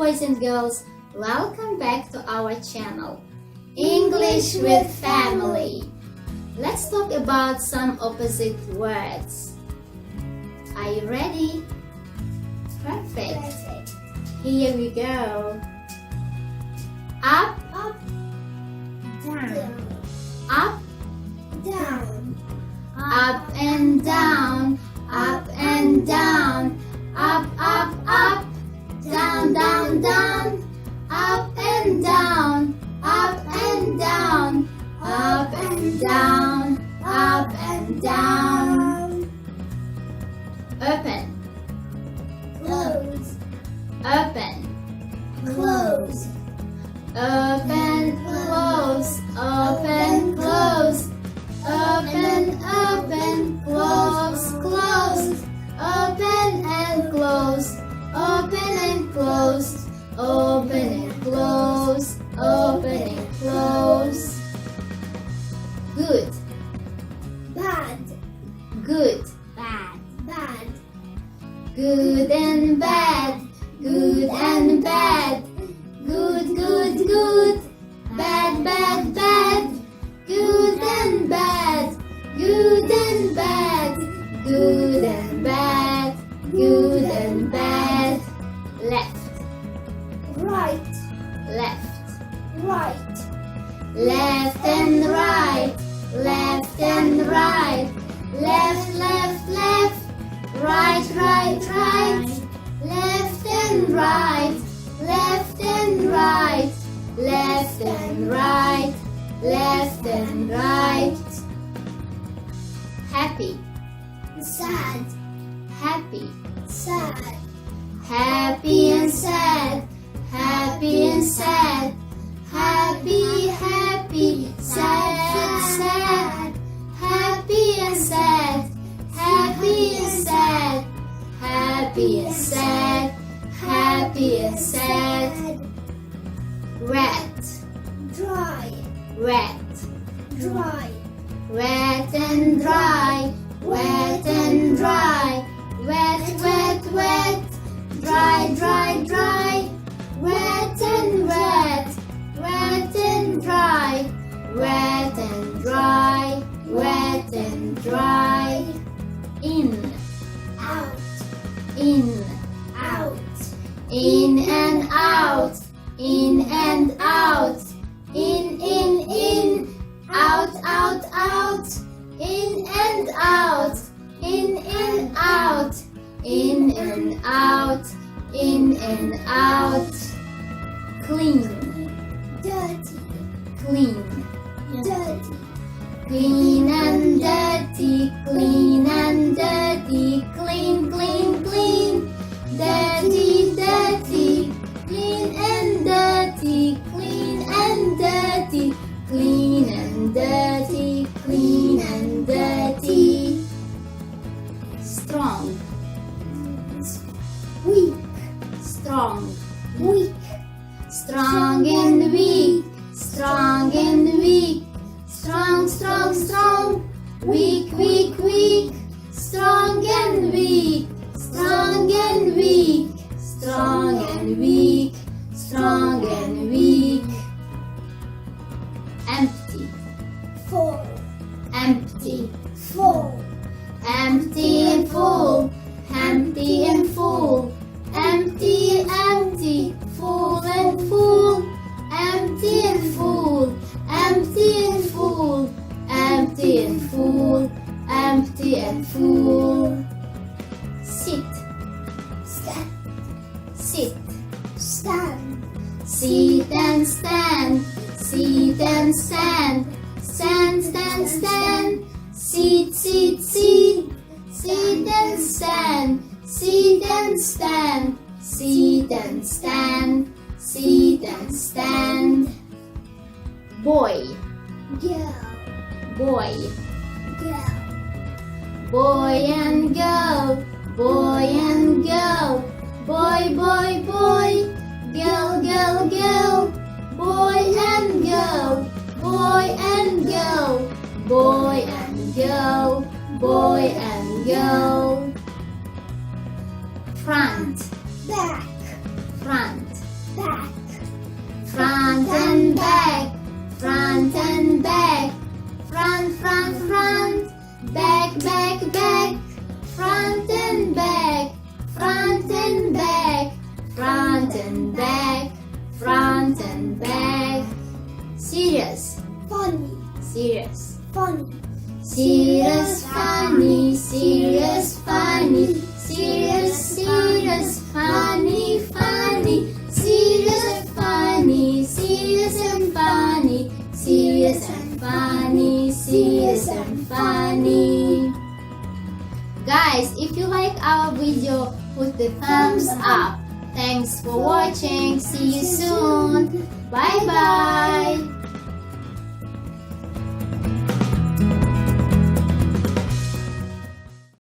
boys and girls, welcome back to our channel, English with Family. Let's talk about some opposite words. Are you ready? Perfect. Here we go. Up, Down, up, down, up and down, up and down, up, down, down, down, up and down, up and down, up and down, up and down. Open, close, open, close, open, close, open, close, open, open, close, close, open and close, open and close, open and close, open and close. Good, bad, good, bad, good and bad, good and bad, good, good, good, bad, bad, bad, good and bad, good and bad, good and bad, good and bad. Left, right, left, right, left and right, left and right, left, left, left, right, right, right, left and right, left and right, left and right, left and right. Happy, sad, happy, sad, happy and sad, happy and sad, happy, happy, sad, sad, happy and sad, happy and sad, happy and sad, happy and sad. Wet, dry, wet, dry, wet and dry, wet and dry, wet, wet, wet, dry, dry, dry, wet and wet, wet and dry, wet and dry, wet and dry. In, out, in, out, in and out, in and out, in, out, out, out, in and out, in and out, in and out, in and out. Clean, dirty, clean, dirty, clean and dirty, clean and dirty, clean, clean, clean, dirty, dirty, clean and dirty, clean and dirty, clean and dirty, clean and dirty. Strong, weak, strong, weak, strong and weak, strong and weak, strong, strong, strong, weak, weak, weak, strong and weak, strong and weak, strong and weak, strong and weak. Empty, full, empty, full, empty and full, empty and full, empty, empty, full and full, empty and full, empty and full, empty and full, empty and full. Sit, stand, sit, stand, sit and stand, sit and stand, stand, stand, stand, sit, sit, sit, sit and stand, sit and stand, sit and stand, sit and stand. Boy, girl, boy, girl, boy and girl, boy and girl, boy, boy, boy, girl, girl, girl, boy and girl, boy and girl, boy and girl, boy and girl. Front, back, front, front and back, front and back, front, front, front, back, back, back, front and back, front and back, front and back, front and back. Serious, Funny. serious. Funny. Serious, funny, serious, funny, serious, serious, funny, funny, serious, funny, serious and funny, serious and funny, serious and funny. Guys, if you like our video, put the thumbs up. Thanks for watching. See you soon. Bye bye.